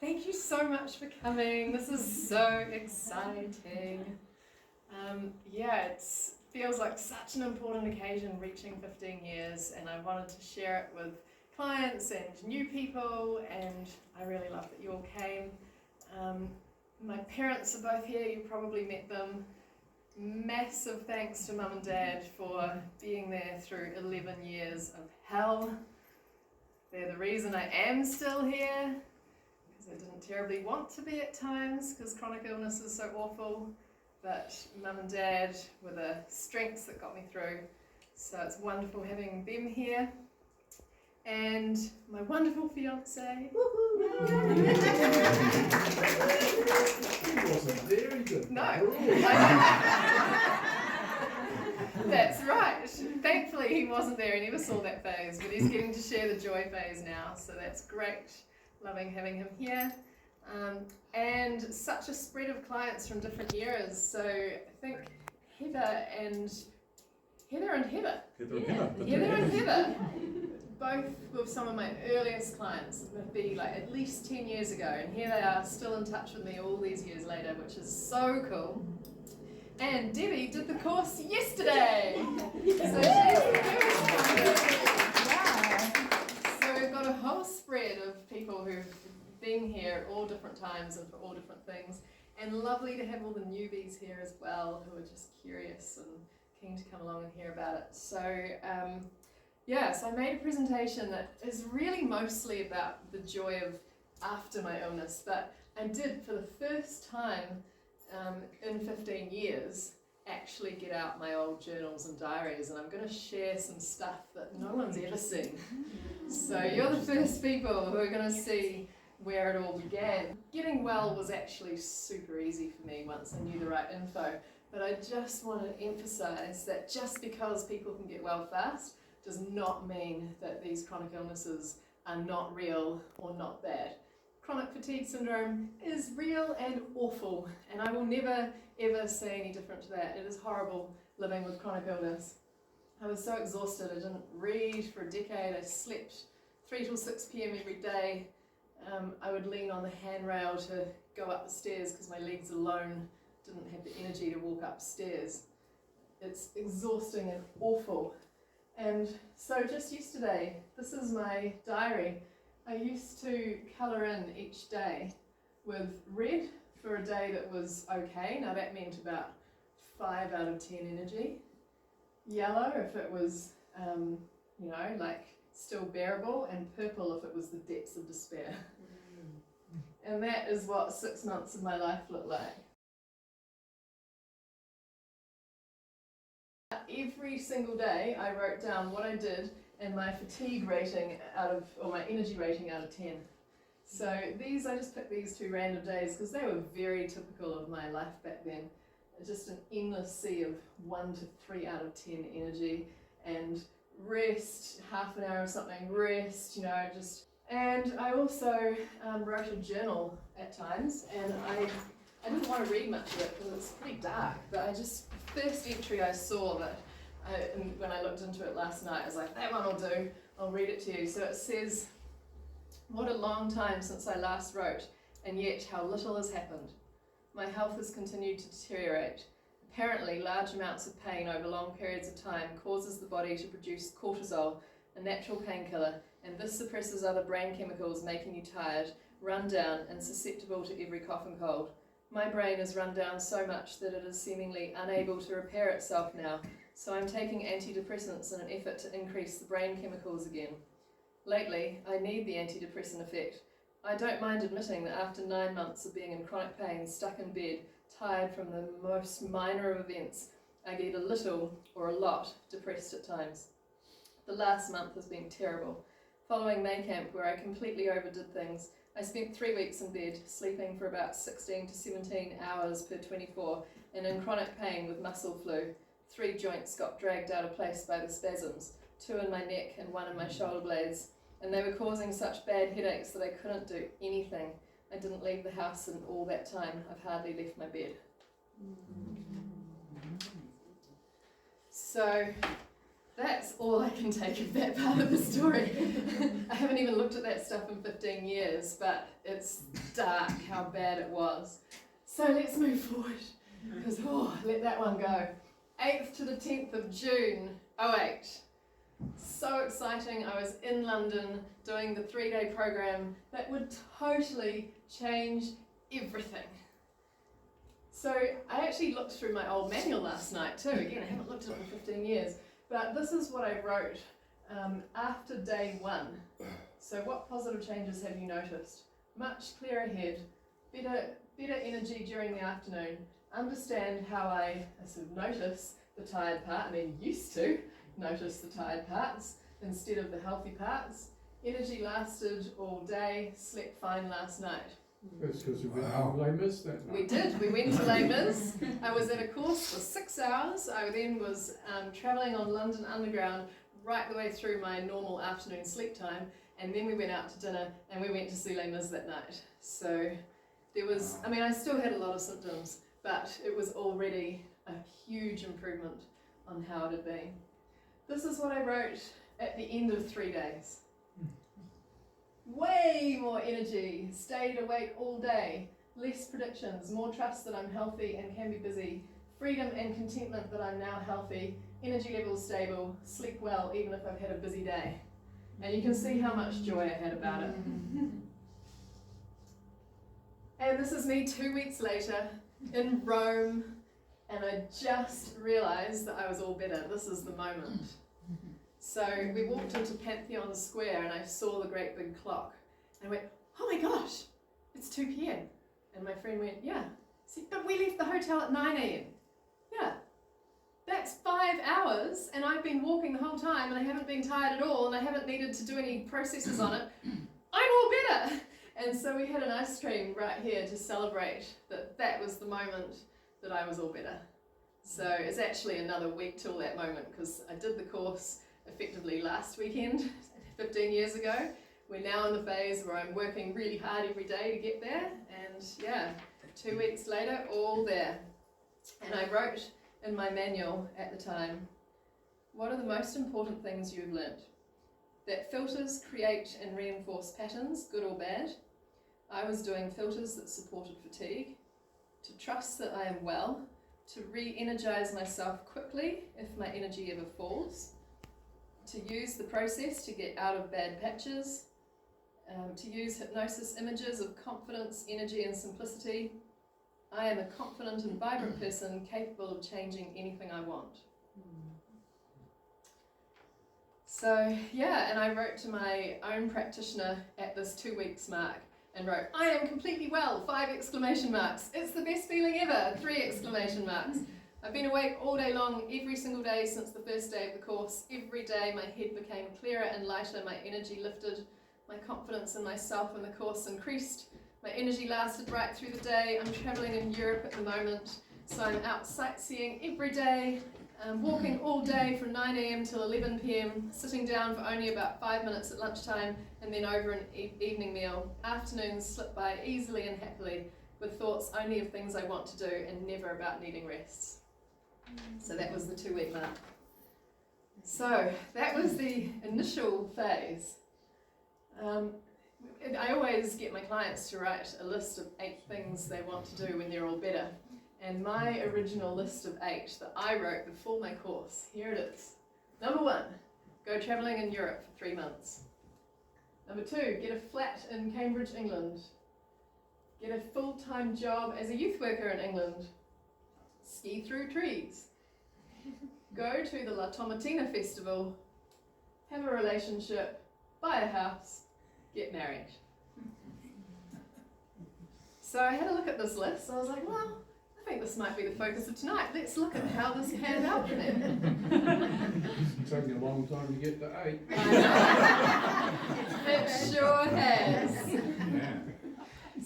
Thank you so much for coming. This is so exciting. It feels like such an important occasion, reaching 15 years, and I wanted to share it with clients and new people, and I really love that you all came. My parents are both here, you probably met them. Massive thanks to Mum and Dad for being there through 11 years of hell. They're the reason I am still here, because I didn't terribly want to be at times, because chronic illness is so awful. But Mum and Dad were the strengths that got me through. So it's wonderful having them here. And my wonderful fiance. He wasn't there, he didn't. No. That's right. Thankfully he wasn't there, he never saw that phase, but he's getting to share the joy phase now, so that's great. Loving having him here. And such a spread of clients from different eras, so I think Heather and Heather, both with some of my earliest clients would be like at least 10 years ago, and here they are still in touch with me all these years later, which is so cool. And Debbie did the course yesterday, so she's the first one. So we've got a whole spread of people who've been here at all different times and for all different things, and lovely to have all the newbies here as well who are just curious and keen to come along and hear about it. So so I made a presentation that is really mostly about the joy of after my illness, but I did for the first time in 15 years actually get out my old journals and diaries, and I'm going to share some stuff that no one's ever seen. So you're the first people who are going to see where it all began. Getting well was actually super easy for me once I knew the right info, but I just want to emphasize that just because people can get well fast does not mean that these chronic illnesses are not real or not bad. Chronic fatigue syndrome is real and awful, and I will never ever say any different to that. It is horrible living with chronic illness. I was so exhausted, I didn't read for a decade, I slept 3 till 6 p.m. every day. I would lean on the handrail to go up the stairs because my legs alone didn't have the energy to walk upstairs. It's exhausting and awful. And so just yesterday, this is my diary. I used to colour in each day with red for a day that was okay. Now that meant about 5 out of 10 energy. Yellow if it was, still bearable, and purple if it was the depths of despair. And that is what 6 months of my life looked like. Every single day I wrote down what I did and my fatigue rating my energy rating out of 10. So I just picked these 2 random days because they were very typical of my life back then. Just an endless sea of 1 to 3 out of 10 energy, and rest, half an hour of something, rest, and I also wrote a journal at times, and I didn't want to read much of it because it's pretty dark, but first entry I saw that when I looked into it last night, I was like, that one will do, I'll read it to you. So it says, what a long time since I last wrote, and yet how little has happened. My health has continued to deteriorate. Apparently, large amounts of pain over long periods of time causes the body to produce cortisol, a natural painkiller, and this suppresses other brain chemicals, making you tired, run down, and susceptible to every cough and cold. My brain is run down so much that it is seemingly unable to repair itself now, so I'm taking antidepressants in an effort to increase the brain chemicals again. Lately, I need the antidepressant effect. I don't mind admitting that after 9 months of being in chronic pain, stuck in bed, tired from the most minor of events, I get a little or a lot depressed at times. The last month has been terrible. Following May camp, where I completely overdid things, I spent 3 weeks in bed, sleeping for about 16 to 17 hours per 24, and in chronic pain with muscle flu. 3 joints got dragged out of place by the spasms, 2 in my neck and 1 in my shoulder blades, and they were causing such bad headaches that I couldn't do anything. I didn't leave the house in all that time. I've hardly left my bed. So that's all I can take of that part of the story. I haven't even looked at that stuff in 15 years, but it's dark how bad it was. So let's move forward, because let that one go. 8th to the 10th of June, 08. So exciting. I was in London doing the 3-day program that would totally change everything. So I actually looked through my old manual last night too. Again, I haven't looked at it in 15 years. But this is what I wrote after day 1. So what positive changes have you noticed? Much clearer head, better energy during the afternoon, understand how I sort of notice the tired part, used to notice the tired parts instead of the healthy parts. Energy lasted all day, slept fine last night. That's because we went to Les Mis that night. We did. We went to Les Mis. I was at a course for 6 hours. I then was travelling on London Underground right the way through my normal afternoon sleep time, and then we went out to dinner and we went to see Les Mis that night. So there was, I still had a lot of symptoms, but it was already a huge improvement on how it had been. This is what I wrote at the end of 3 days. Way more energy, stayed awake all day, less predictions, more trust that I'm healthy and can be busy, freedom and contentment that I'm now healthy, energy levels stable, sleep well even if I've had a busy day. And you can see how much joy I had about it. And this is me 2 weeks later in Rome, and I just realised that I was all better. This is the moment. So we walked into Pantheon Square and I saw the great big clock. And I went, oh my gosh, it's 2 p.m. And my friend went, yeah. See, but we left the hotel at 9 a.m. Yeah, that's 5 hours and I've been walking the whole time and I haven't been tired at all and I haven't needed to do any processes on it. I'm all better. And so we had an ice cream right here to celebrate that was the moment that I was all better. So it's actually another week till that moment because I did the course effectively last weekend, 15 years ago. We're now in the phase where I'm working really hard every day to get there, and 2 weeks later, all there. And I wrote in my manual at the time, what are the most important things you've learnt? That filters create and reinforce patterns, good or bad. I was doing filters that supported fatigue. To trust that I am well. To re-energize myself quickly if my energy ever falls. To use the process to get out of bad patches, to use hypnosis images of confidence, energy and simplicity. I am a confident and vibrant person capable of changing anything I want. So and I wrote to my own practitioner at this 2 weeks mark and wrote, I am completely well, 5 exclamation marks. It's the best feeling ever, 3 exclamation marks. I've been awake all day long, every single day since the first day of the course. Every day my head became clearer and lighter, my energy lifted, my confidence in myself and the course increased. My energy lasted right through the day. I'm travelling in Europe at the moment, so I'm out sightseeing every day, walking all day from 9 a.m. till 11 p.m, sitting down for only about 5 minutes at lunchtime and then over an evening meal. Afternoons slip by easily and happily with thoughts only of things I want to do and never about needing rest. So that was the 2 week mark. So that was the initial phase. I always get my clients to write a list of 8 things they want to do when they're all better. And my original list of 8 that I wrote before my course, here it is. Number 1, go travelling in Europe for 3 months. Number 2, get a flat in Cambridge, England. Get a full-time job as a youth worker in England. Ski through trees. Go to the La Tomatina festival. Have a relationship. Buy a house. Get married. So I had a look at this list. I was like, well, I think this might be the focus of tonight. Let's look at how this panned out for them. It's taken a long time to get to 8. I know. It sure has. Yeah.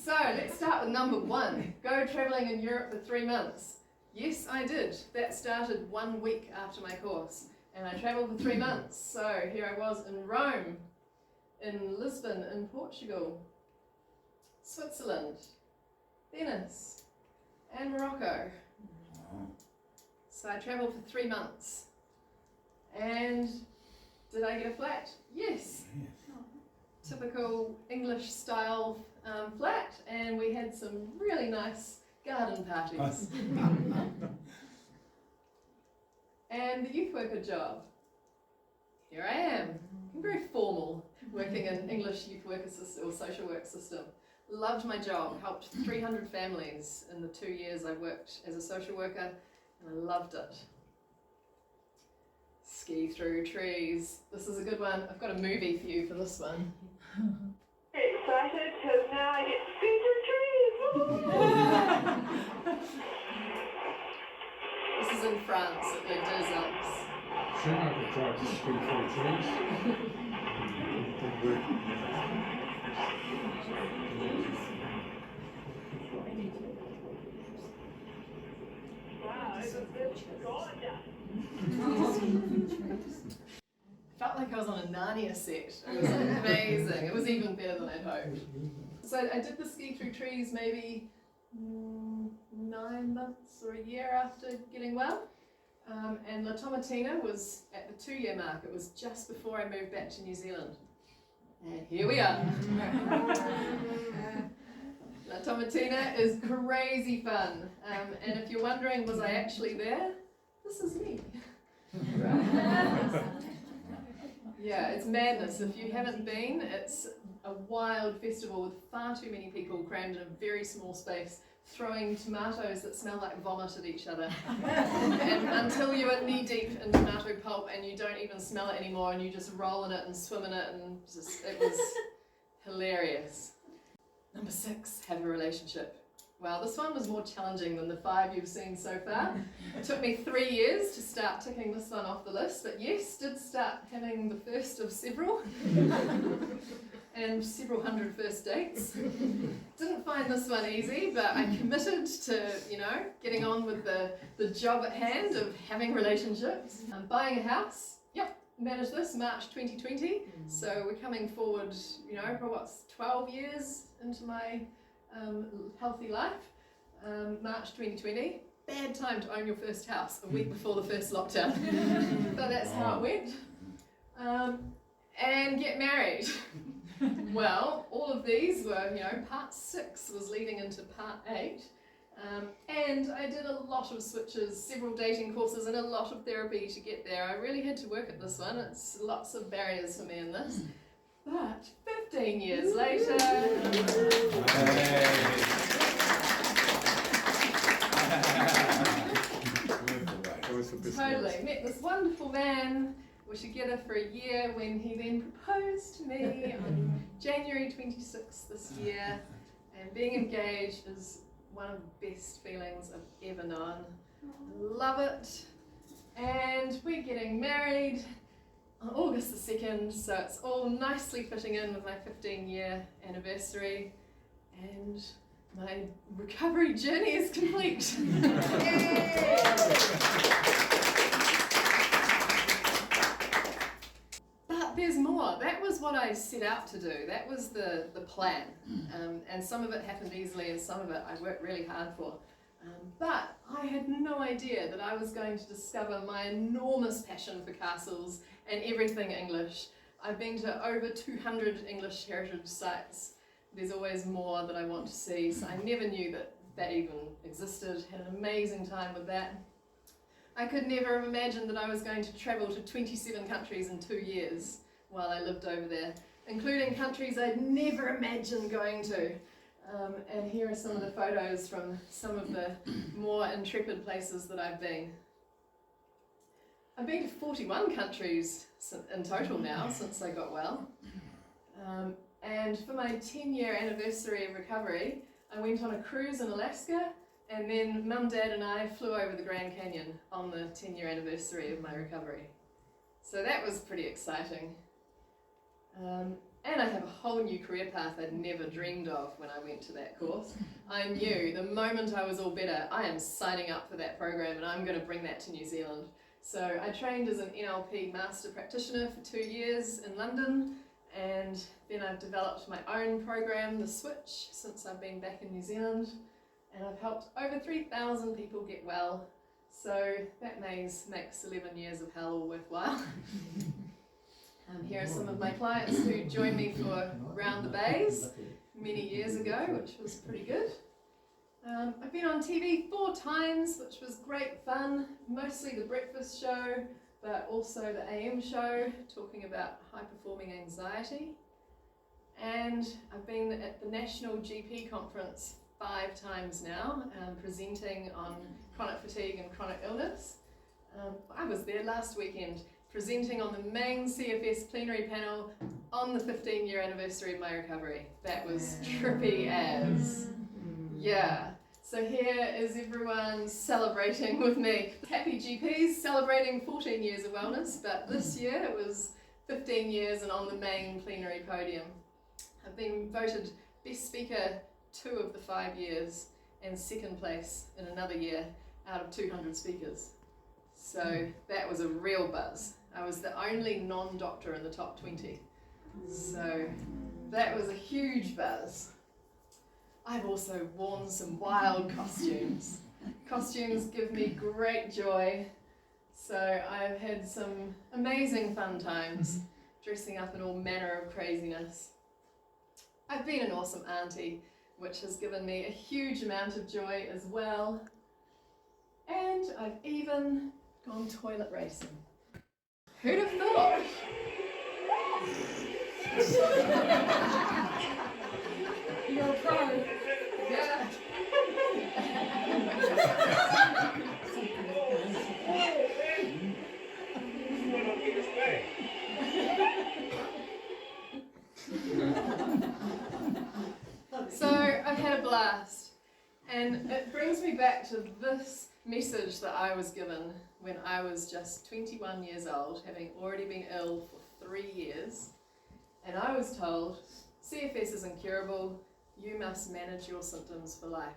So let's start with number 1. Go travelling in Europe for 3 months. Yes, I did. That started 1 week after my course. And I travelled for 3 months. So here I was in Rome, in Lisbon, in Portugal, Switzerland, Venice, and Morocco. So I travelled for 3 months. And did I get a flat? Yes. Typical English style flat, and we had some really nice garden parties. And the youth worker job. Here I am, very formal, working in English youth worker system or social work system. Loved my job, helped 300 families in the 2 years I worked as a social worker, and I loved it. Ski through trees. This is a good one. I've got a movie for you for this one. Excited because now I get to ski through trees. This is in France at the Deux Alpes. Should I have tried to speak through trees? Wow, it's gorgeous. Felt like I was on a Narnia set. It was amazing. It was even better than I'd hoped. So I did the ski through trees maybe 9 months or a year after getting well. And La Tomatina was at the 2-year mark. It was just before I moved back to New Zealand. And here we are. La Tomatina is crazy fun. And if you're wondering, was I actually there? This is me. Yeah, it's madness. If you haven't been, it's a wild festival with far too many people crammed in a very small space, throwing tomatoes that smell like vomit at each other. And until you are knee deep in tomato pulp and you don't even smell it anymore and you just roll in it and swim in it, and it was hilarious. Number 6, have a relationship. Well, this one was more challenging than the 5 you've seen so far. It took me 3 years to start ticking this one off the list, but yes, did start having the first of several. And several hundred first dates. Didn't find this one easy, but I committed to, getting on with the job at hand of having relationships. Buying a house, managed this March 2020. So we're coming forward, for 12 years into my healthy life. March 2020. Bad time to own your first house, a week before the first lockdown. But that's how it went. And get married. Well, all of these were, part 6 was leading into part 8. And I did a lot of switches, several dating courses and a lot of therapy to get there. I really had to work at this one. It's lots of barriers for me in this. But 15 years later... Totally. Met this wonderful man. We're together for a year when he then proposed to me on January 26th this year. And being engaged is one of the best feelings I've ever known. Love it. And we're getting married on August the 2nd, so it's all nicely fitting in with my 15-year anniversary. And my recovery journey is complete. Yay! But there's more. That was what I set out to do. That was the plan. And some of it happened easily and some of it I worked really hard for. But I had no idea that I was going to discover my enormous passion for castles and everything English. I've been to over 200 English heritage sites. There's always more that I want to see, so I never knew that even existed. Had an amazing time with that. I could never have imagined that I was going to travel to 27 countries in 2 years while I lived over there, including countries I'd never imagined going to. And here are some of the photos from some of the more intrepid places that I've been. I've been to 41 countries in total now since I got well. And for my 10-year anniversary of recovery, I went on a cruise in Alaska, and then Mum, Dad and I flew over the Grand Canyon on the 10-year anniversary of my recovery. So that was pretty exciting. And I have a whole new career path I'd never dreamed of when I went to that course. I knew the moment I was all better, I am signing up for that program and I'm going to bring that to New Zealand. So I trained as an NLP master practitioner for 2 years in London, and then I've developed my own program, The Switch, since I've been back in New Zealand. And I've helped over 3,000 people get well So that makes 11 years of hell all worthwhile. Here are some of my clients who joined me for Round the Bays many years ago, which was pretty good. I've been on TV 4 times, which was great fun, mostly the breakfast show, but also the AM show, talking about high-performing anxiety. And I've been at the National GP Conference 5 times now, presenting on chronic fatigue and chronic illness. I was there last weekend, presenting on the main CFS plenary panel on the 15-year anniversary of my recovery. That was trippy as. Yeah. So here is everyone celebrating with me. Happy GPs celebrating 14 years of wellness, but this year it was 15 years and on the main plenary podium. I've been voted best speaker 2 of the 5 years and second place in another year out of 200 speakers. So that was a real buzz. I was the only non-doctor in the top 20. So that was a huge buzz. I've also worn some wild costumes. Costumes give me great joy. So I've had some amazing fun times dressing up in all manner of craziness. I've been an awesome auntie, which has given me a huge amount of joy as well. And I've even gone toilet racing. Who'd have thought? You're a pro. Yeah. So I've had a blast, and it brings me back to this message that I was given when I was just 21 years old, having already been ill for 3 years, and I was told, CFS is incurable, you must manage your symptoms for life.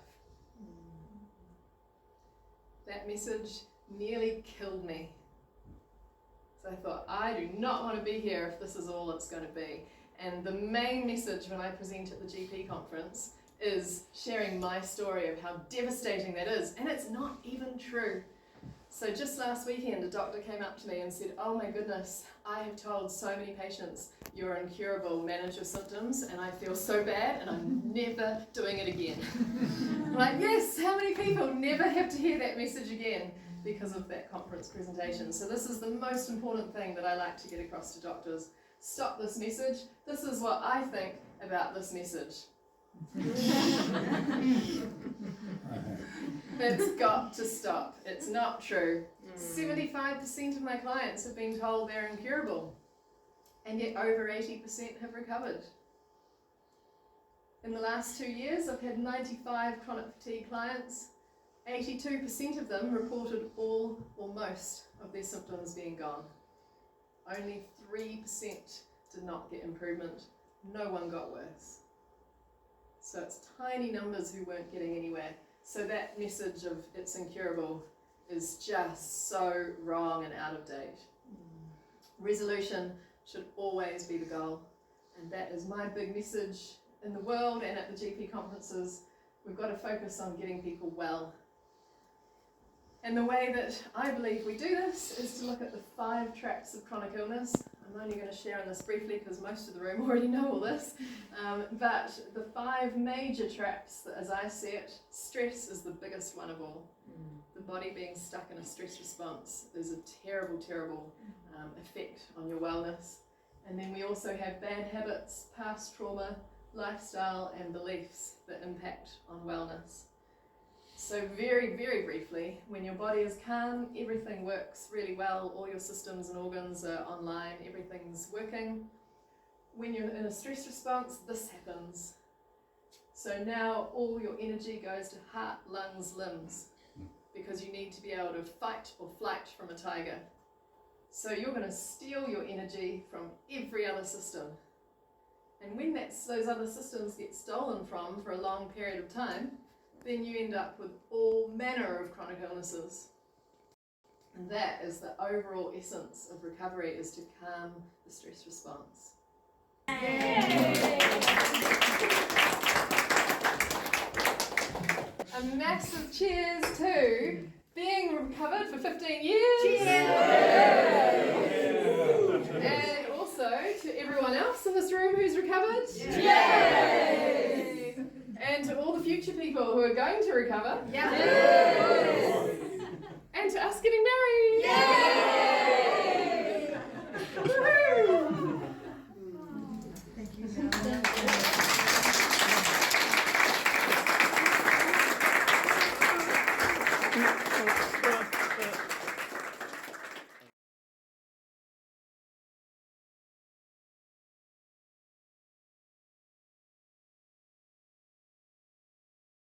That message nearly killed me. So I thought, I do not want to be here if this is all it's going to be. And the main message when I present at the GP conference is sharing my story of how devastating that is, and it's not even true. So just last weekend, a doctor came up to me and said, oh my goodness, I have told so many patients, you're incurable, manage your symptoms, and I feel so bad, and I'm never doing it again. I'm like, yes, how many people never have to hear that message again because of that conference presentation? So this is the most important thing that I like to get across to doctors. Stop this message. This is what I think about this message. It's got to stop. It's not true. 75% of my clients have been told they're incurable, and yet over 80% have recovered. In the last 2 years, I've had 95 chronic fatigue clients. 82% of them reported all or most of their symptoms being gone. Only 3% did not get improvement. No one got worse. So it's tiny numbers who weren't getting anywhere. So that message of it's incurable is just so wrong and out of date. Resolution should always be the goal. And that is my big message in the world and at the GP conferences. We've got to focus on getting people well. And the way that I believe we do this is to look at the 5 traps of chronic illness. I'm only going to share on this briefly because most of the room already know all this. But the 5 major traps, that, as I see it, stress is the biggest one of all. The body being stuck in a stress response is a terrible, terrible effect on your wellness. And then we also have bad habits, past trauma, lifestyle and beliefs that impact on wellness. So very, very briefly, when your body is calm, everything works really well, all your systems and organs are online, everything's working. When you're in a stress response, this happens. So now all your energy goes to heart, lungs, limbs, because you need to be able to fight or flight from a tiger. So you're going to steal your energy from every other system. And when those other systems get stolen from for a long period of time, then you end up with all manner of chronic illnesses. And that is the overall essence of recovery, is to calm the stress response. Yay. A massive cheers to being recovered for 15 years. And also to everyone else in this room who's recovered. And to all the future people who are going to recover.